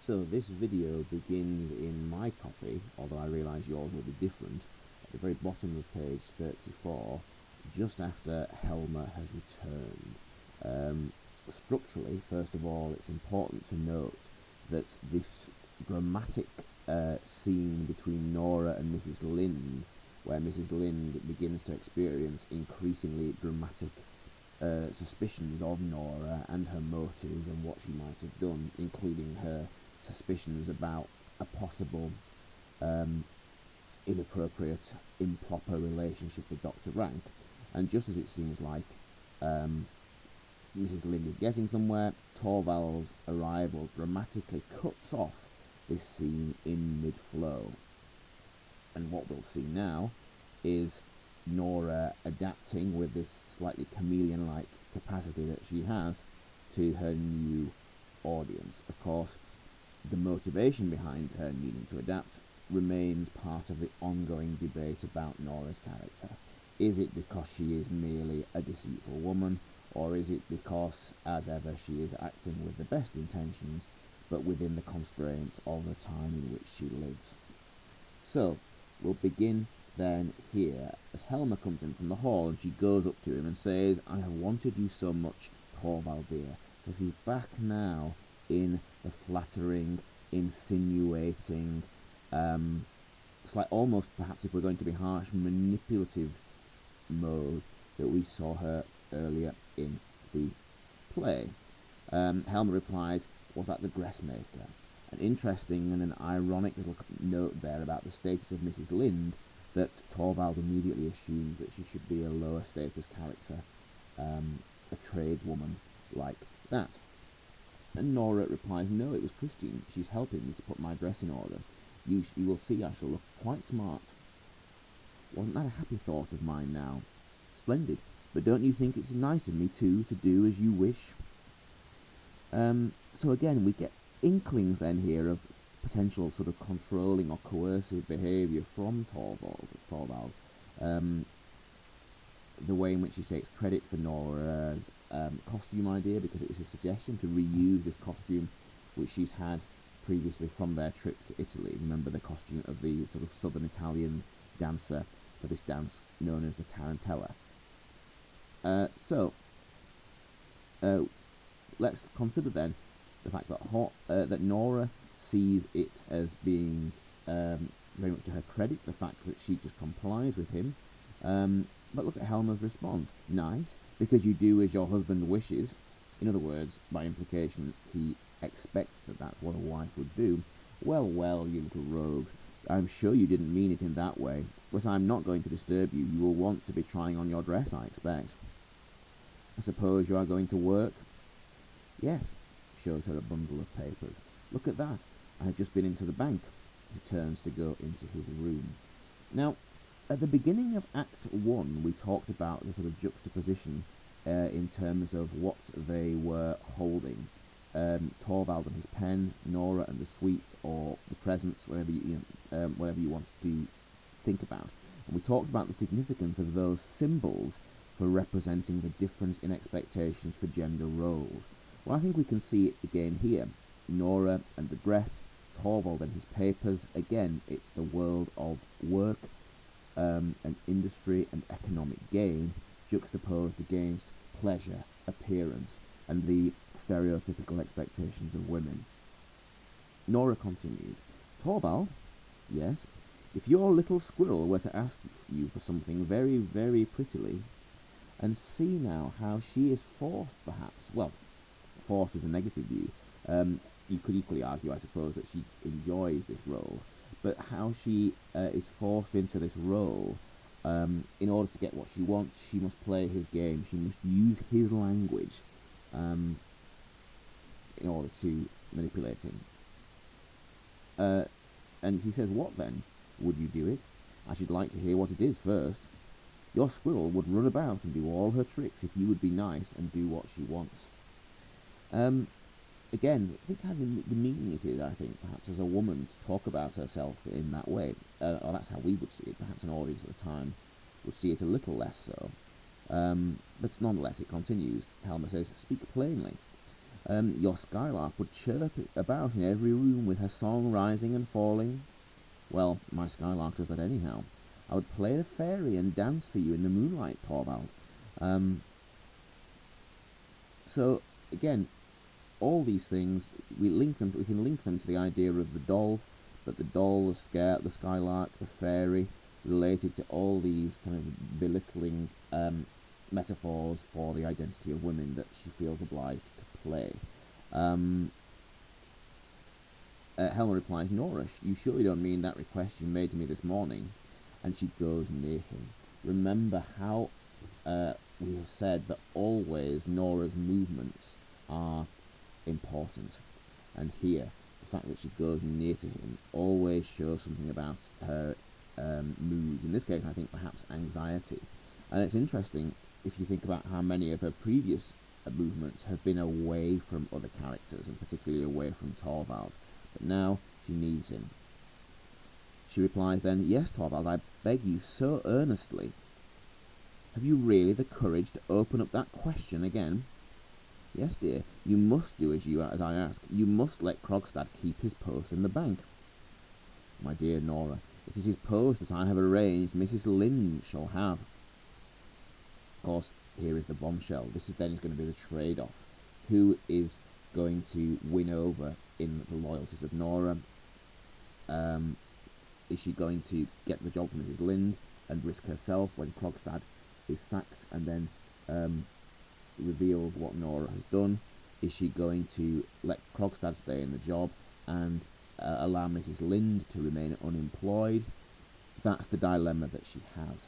So this video begins in my copy, although I realise yours will be different, at the very bottom of page 34, just after Helma has returned. Structurally, first of all, it's important to note that this dramatic scene between Nora and Mrs. Lind, where Mrs. Lind begins to experience increasingly dramatic suspicions of Nora and her motives and what she might have done, including her suspicions about a possible inappropriate, improper relationship with Dr. Rank. And just as it seems like Mrs. Lind is getting somewhere, Torvald's arrival dramatically cuts off this scene in mid-flow. And what we'll see now is Nora adapting with this slightly chameleon-like capacity that she has to her new audience. Of course, the motivation behind her needing to adapt remains part of the ongoing debate about Nora's character. Is it because she is merely a deceitful woman, or is it because, as ever, she is acting with the best intentions, but within the constraints of the time in which she lives? So, we'll begin then here, as Helma comes in from the hall and she goes up to him and says, "I have wanted you so much, Torvald dear." So she's back now in the flattering, insinuating, it's like almost, perhaps if we're going to be harsh, manipulative mode that we saw her earlier in the play. Helma replies, "Was that the dressmaker?" An interesting and an ironic little note there about the status of Mrs. Lind, that Torvald immediately assumed that she should be a lower status character, a tradeswoman like that. And Nora replies, "No, it was Christine. She's helping me to put my dress in order. You will see I shall look quite smart." Wasn't that a happy thought of mine now? Splendid. But don't you think it's nice of me, too, to do as you wish? So again, we get inklings then here of potential sort of controlling or coercive behaviour from Torvald. The way in which he takes credit for Nora's costume idea, because it was his suggestion to reuse this costume which she's had previously from their trip to Italy. Remember the costume of the sort of southern Italian dancer for this dance known as the Tarantella. Let's consider then the fact that Nora sees it as being very much to her credit, the fact that she just complies with him. But look at Helma's response. "Nice, because you do as your husband wishes." In other words, by implication, he expects that that's what a wife would do. Well, you little rogue. I'm sure you didn't mean it in that way, but I'm not going to disturb you. You will want to be trying on your dress, I expect. "I suppose you are going to work?" "Yes." Shows her a bundle of papers. "Look at that. I have just been into the bank." He turns to go into his room. Now, at the beginning of Act 1, we talked about the sort of juxtaposition in terms of what they were holding. Torvald and his pen, Nora and the sweets, or the presents, whatever you want to think about. And we talked about the significance of those symbols for representing the difference in expectations for gender roles. Well, I think we can see it again here. Nora and the dress, Torvald and his papers. Again, it's the world of work and industry and economic gain juxtaposed against pleasure, appearance, and the stereotypical expectations of women. Nora continues, "Torvald?" "Yes?" "If your little squirrel were to ask you for something very, very prettily, and see now how she is forced, perhaps, well, forced is a negative view, you could equally argue, I suppose, that she enjoys this role, but how she is forced into this role, in order to get what she wants, she must play his game, she must use his language, in order to manipulate him." And he says, "What then? Would you do it? I should like to hear what it is first." "Your squirrel would run about and do all her tricks if you would be nice and do what she wants." Again, think how demeaning it is, I think, perhaps as a woman to talk about herself in that way. Or that's how we would see it. Perhaps an audience at the time would see it a little less so. But nonetheless, it continues. Helma says, "Speak plainly." Your skylark would chirp about in every room with her song rising and falling. Well, my skylark does that anyhow. I would play the fairy and dance for you in the moonlight, Torvald. So, again, all these things, we can link them to the idea of the doll, but the doll, the skylark, the fairy, related to all these kind of belittling metaphors for the identity of women that she feels obliged to play. Helma replies, Nora, you surely don't mean that request you made to me this morning? And she goes near him. Remember how we have said that always Nora's movements are important. And here, the fact that she goes near to him always shows something about her moods. In this case, I think perhaps anxiety. And it's interesting if you think about how many of her previous movements have been away from other characters, and particularly away from Torvald. But now she needs him. She replies then, Yes, Torvald, I beg you so earnestly. Have you really the courage to open up that question again? Yes, dear, you must do as I ask. You must let Krogstad keep his post in the bank. My dear Nora, it is his post that I have arranged Mrs. Lind shall have. Of course, here is the bombshell. This is going to be the trade-off. Who is going to win over in the loyalties of Nora? Is she going to get the job from Mrs. Lind and risk herself when Krogstad is sacked and then reveals what Nora has done? Is she going to let Krogstad stay in the job and allow Mrs. Lind to remain unemployed? That's the dilemma that she has.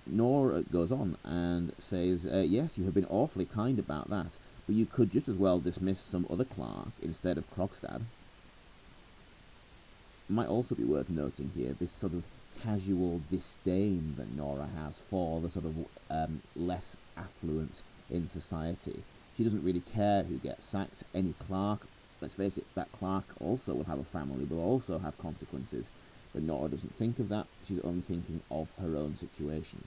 Nora goes on and says, yes, you have been awfully kind about that, but you could just as well dismiss some other clerk instead of Krogstad. Might also be worth noting here this sort of casual disdain that Nora has for the sort of less affluent in society. She doesn't really care who gets sacked. Any clerk, let's face it, that clerk also will have a family, will also have consequences. But Nora doesn't think of that. She's only thinking of her own situation.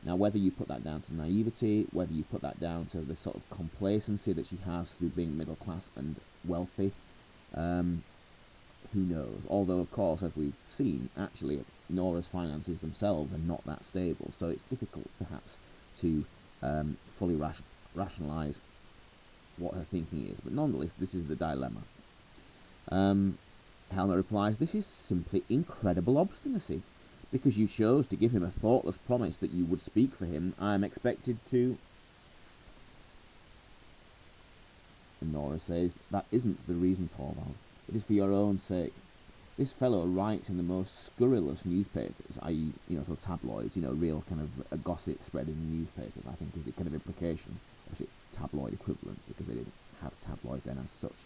Now, whether you put that down to naivety, whether you put that down to the sort of complacency that she has through being middle class and wealthy, who knows? Although, of course, as we've seen, actually, Nora's finances themselves are not that stable, so it's difficult, perhaps, to fully rationalise what her thinking is. But nonetheless, this is the dilemma. Helma replies, this is simply incredible obstinacy. Because you chose to give him a thoughtless promise that you would speak for him, I am expected to... And Nora says, that isn't the reason, Torvald. It is for your own sake. This fellow writes in the most scurrilous newspapers, i.e., sort of tabloids, real kind of gossip spread in newspapers, I think is the kind of implication. Obviously, tabloid equivalent, because they didn't have tabloids then as such.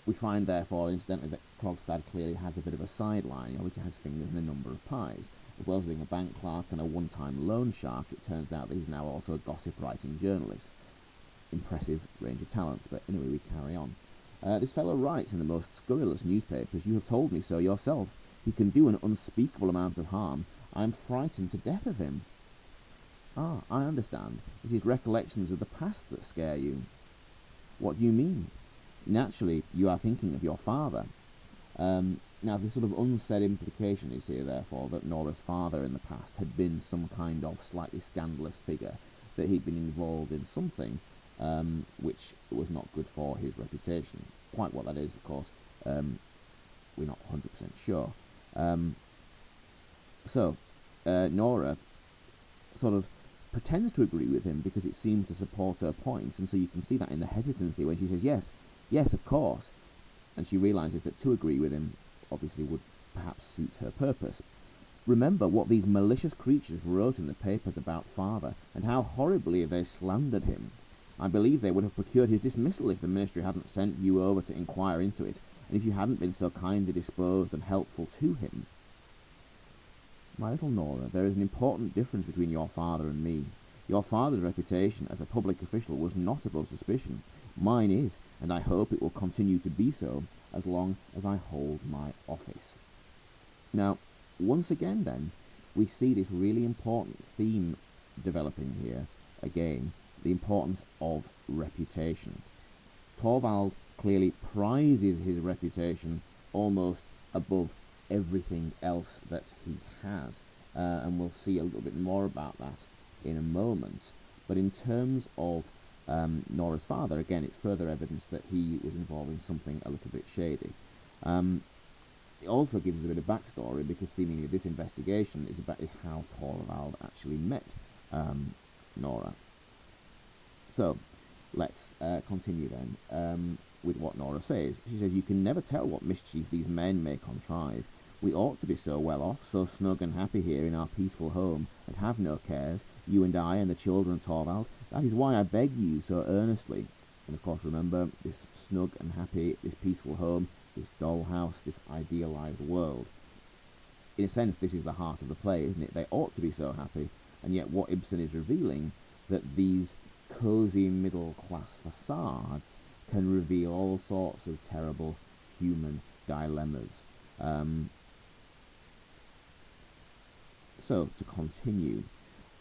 We find, therefore, incidentally, that Krogstad clearly has a bit of a sideline. He obviously has fingers in a number of pies. As well as being a bank clerk and a one-time loan shark, it turns out that he's now also a gossip-writing journalist. Impressive range of talents, but anyway, we carry on. This fellow writes in the most scurrilous newspapers. You have told me so yourself. He can do an unspeakable amount of harm. I am frightened to death of him. Ah, I understand. It is recollections of the past that scare you. What do you mean? Naturally, you are thinking of your father. Now, the sort of unsaid implication is here, therefore, that Nora's father in the past had been some kind of slightly scandalous figure, that he'd been involved in something which was not good for his reputation. Quite what that is, of course, we're not 100% sure. So, Nora sort of pretends to agree with him because it seems to support her points, and so you can see that in the hesitancy when she says, yes, of course. And she realises that to agree with him obviously would perhaps suit her purpose. Remember what these malicious creatures wrote in the papers about father, and how horribly they slandered him. I believe they would have procured his dismissal if the ministry hadn't sent you over to inquire into it, and if you hadn't been so kindly disposed and helpful to him. My little Nora, there is an important difference between your father and me. Your father's reputation as a public official was not above suspicion. Mine is, and I hope it will continue to be so as long as I hold my office. Now, once again then, we see this really important theme developing here again, the importance of reputation. Torvald clearly prizes his reputation almost above everything else that he has, and we'll see a little bit more about that in a moment. But in terms of Nora's father, again, it's further evidence that he was involved in something a little bit shady. It also gives us a bit of backstory, because seemingly this investigation is how Torvald actually met Nora. So let's continue then with what Nora says. She says, "You can never tell what mischief these men may contrive. We ought to be so well off, so snug and happy here in our peaceful home, and have no cares, you and I and the children, Torvald. That is why I beg you so earnestly." And of course, remember, this snug and happy, this peaceful home, this dollhouse, this idealised world. In a sense, this is the heart of the play, isn't it? They ought to be so happy, and yet what Ibsen is revealing, that these cosy middle-class facades can reveal all sorts of terrible human dilemmas. So, to continue,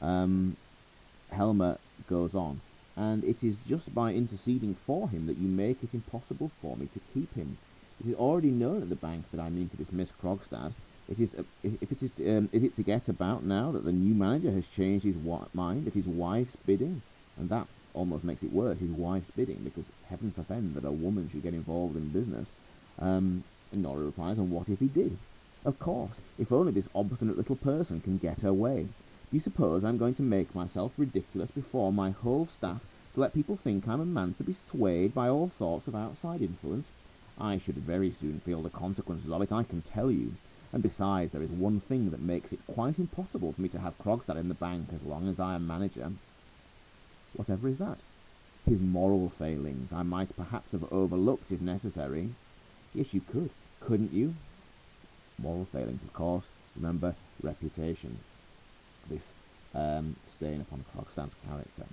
Helmer goes on, "And it is just by interceding for him that you make it impossible for me to keep him. It is already known at the bank that I mean to dismiss Krogstad. Is it to get about now that the new manager has changed his mind at his wife's bidding?" And that almost makes it worse, his wife's bidding, because heaven forfend that a woman should get involved in business. And Nora replies, "And what if he did? Of course, if only this obstinate little person can get her way. Do you suppose I'm going to make myself ridiculous before my whole staff to let people think I'm a man to be swayed by all sorts of outside influence? I should very soon feel the consequences of it, I can tell you. And besides, there is one thing that makes it quite impossible for me to have Krogstad in the bank as long as I am manager." "Whatever is that?" "His moral failings. I might perhaps have overlooked if necessary." "Yes, you could, couldn't you?" Moral failings, of course. Remember, reputation. This stain upon Krogstad's character.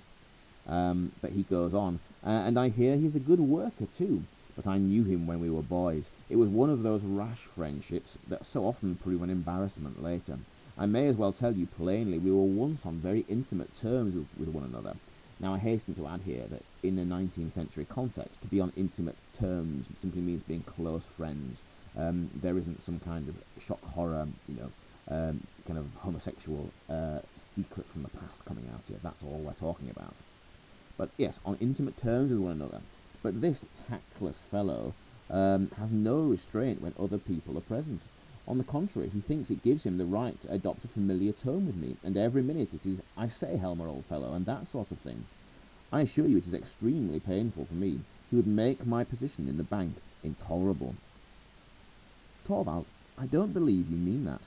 But he goes on, "And I hear he's a good worker too. But I knew him when we were boys. It was one of those rash friendships that so often prove an embarrassment later. I may as well tell you plainly, we were once on very intimate terms with one another." Now, I hasten to add here that in the 19th century context, to be on intimate terms simply means being close friends. There isn't some kind of shock horror, kind of homosexual secret from the past coming out here. That's all we're talking about. But yes, on intimate terms with one another. But this tactless fellow has no restraint when other people are present. On the contrary, he thinks it gives him the right to adopt a familiar tone with me, and every minute it is, "I say, Helmer, old fellow," and that sort of thing. I assure you it is extremely painful for me. He would make my position in the bank intolerable." "Torvald, I don't believe you mean that."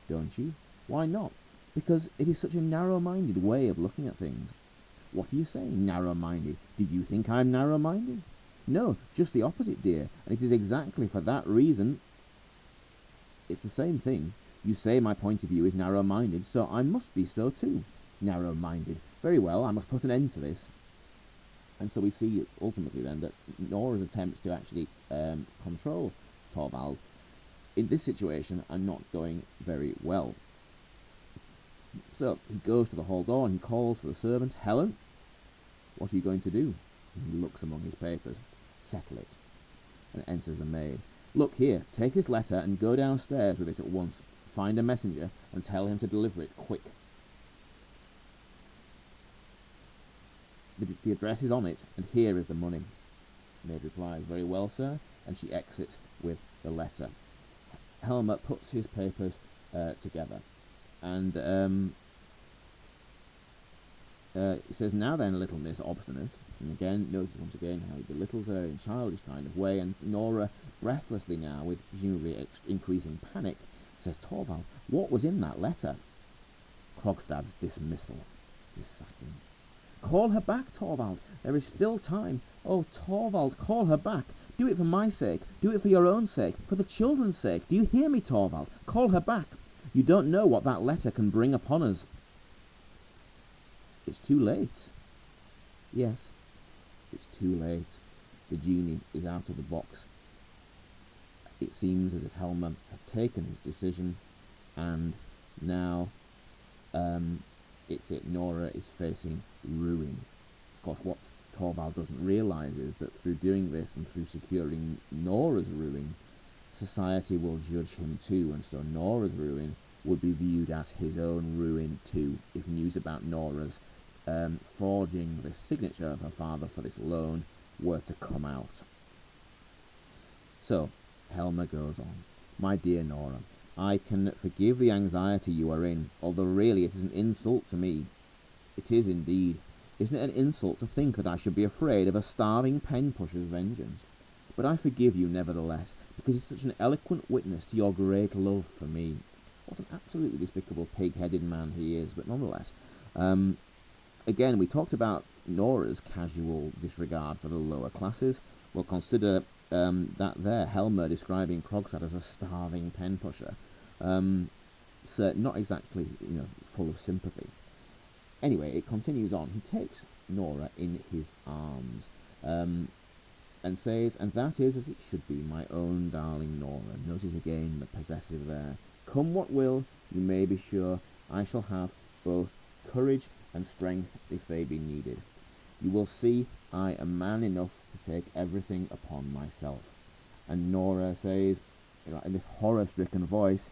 "Don't you? Why not?" "Because it is such a narrow-minded way of looking at things." "What are you saying, narrow-minded? Do you think I'm narrow-minded?" "No, just the opposite, dear, and it is exactly for that reason—" "It's the same thing. You say my point of view is narrow-minded, so I must be so too. Narrow-minded. Very well, I must put an end to this." And so we see ultimately then that Nora's attempts to actually control Torvald in this situation are not going very well. So he goes to the hall door and he calls for the servant. "Helen, what are you going to do?" And he looks among his papers. "Settle it." And enters the maid. "Look here, take this letter and go downstairs with it at once. Find a messenger and tell him to deliver it quick. The address is on it, and here is the money." Maid replies, "Very well, sir," and she exits with the letter. Helmer puts his papers together, and he says, "Now then, little Miss Obstinate," and again, notice once again how he belittles her in a childish kind of way, and Nora, breathlessly now, with presumably increasing panic, says, "Torvald, what was in that letter?" "Krogstad's dismissal, his sacking." "Call her back, Torvald. There is still time. Oh, Torvald, call her back. Do it for my sake. Do it for your own sake. For the children's sake. Do you hear me, Torvald? Call her back. You don't know what that letter can bring upon us." "It's too late." "Yes, it's too late. The genie is out of the box." It seems as if Helmer has taken his decision, and now Nora is facing ruin. Of course, what Torvald doesn't realise is that through doing this and through securing Nora's ruin, society will judge him too, and so Nora's ruin would be viewed as his own ruin too, if news about Nora's forging the signature of her father for this loan were to come out. So, Helmer goes on. My dear Nora, I can forgive the anxiety you are in, although really it is an insult to me. It is indeed. Isn't it an insult to think that I should be afraid of a starving pen-pusher's vengeance? But I forgive you nevertheless, because he's such an eloquent witness to your great love for me. What an absolutely despicable, pig-headed man he is, but nonetheless. Again, we talked about Nora's casual disregard for the lower classes. Well, consider that there, Helmer describing Krogstad as a starving pen-pusher. So not exactly, full of sympathy. Anyway, it continues on. He takes Nora in his arms and says, and that is as it should be, my own darling Nora. Notice again the possessive there. Come what will, you may be sure I shall have both courage and strength if they be needed. You will see I am man enough to take everything upon myself. And Nora says, in this horror-stricken voice,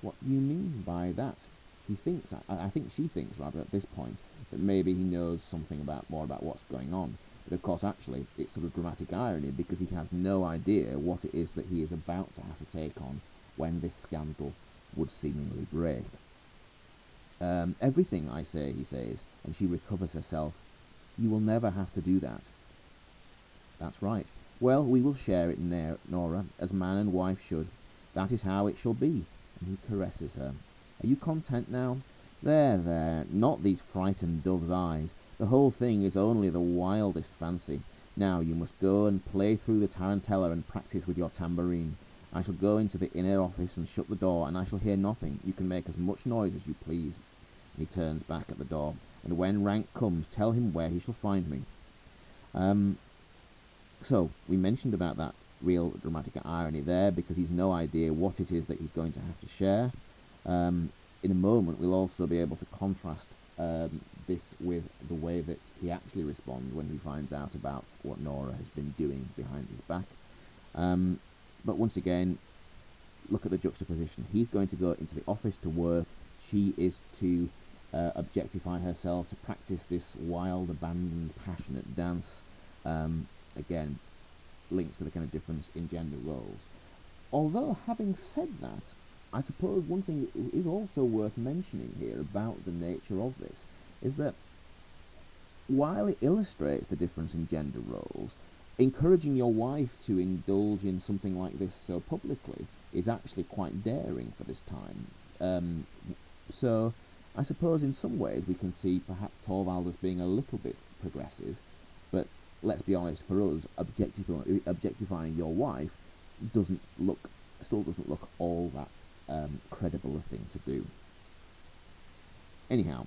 what do you mean by that? He thinks, I think she thinks rather at this point, that maybe he knows something more about what's going on. But of course, actually, it's sort of dramatic irony because he has no idea what it is that he is about to have to take on when this scandal would seemingly break. Everything, I say, he says, and she recovers herself. You will never have to do that. That's right. Well, we will share it, Nora, as man and wife should. That is how it shall be. And he caresses her. Are you content now? There, not these frightened dove's eyes. The whole thing is only the wildest fancy. Now you must go and play through the tarantella and practice with your tambourine. I shall go into the inner office and shut the door, and I shall hear nothing. You can make as much noise as you please. And he turns back at the door. And when Rank comes, tell him where he shall find me. So, we mentioned about that real dramatic irony there, because he's no idea what it is that he's going to have to share. In a moment, we'll also be able to contrast this with the way that he actually responds when he finds out about what Nora has been doing behind his back. But once again, look at the juxtaposition. He's going to go into the office to work. She is to objectify herself, to practice this wild, abandoned, passionate dance. Again, links to the kind of difference in gender roles. Although, having said that, I suppose one thing that is also worth mentioning here about the nature of this is that while it illustrates the difference in gender roles, encouraging your wife to indulge in something like this so publicly is actually quite daring for this time. So I suppose in some ways we can see perhaps Torvald as being a little bit progressive, but let's be honest, for us, objectifying your wife still doesn't look all that credible a thing to do. Anyhow,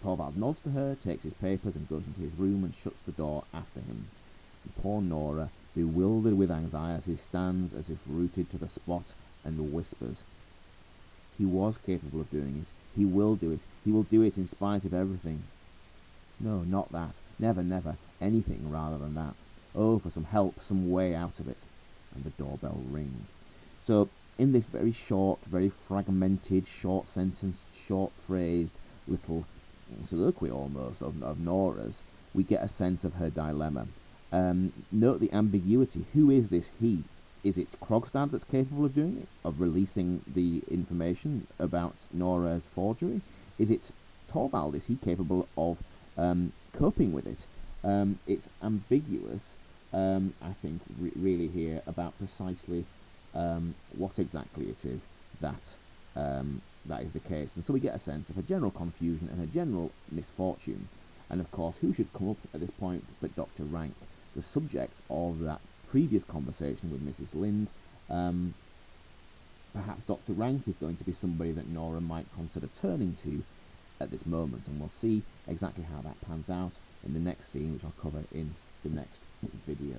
Torvald nods to her, takes his papers and goes into his room and shuts the door after him. And poor Nora, bewildered with anxiety, stands as if rooted to the spot and whispers. He was capable of doing it. He will do it. He will do it in spite of everything. No, not that. Never, never. Anything rather than that. Oh, for some help, some way out of it. And the doorbell rings. So, in this very short, very fragmented, short sentence, short phrased little soliloquy almost of Nora's, we get a sense of her dilemma. Note the ambiguity. Who is this he? Is it Krogstad that's capable of doing it? Of releasing the information about Nora's forgery? Is it Torvald? Is he capable of coping with it? It's ambiguous, I think, really here about precisely what exactly it is that is the case. And so we get a sense of a general confusion and a general misfortune. And of course, who should come up at this point but Dr. Rank, the subject of that previous conversation with Mrs. Lind. Perhaps Dr. Rank is going to be somebody that Nora might consider turning to at this moment, and we'll see exactly how that pans out in the next scene, which I'll cover in the next video.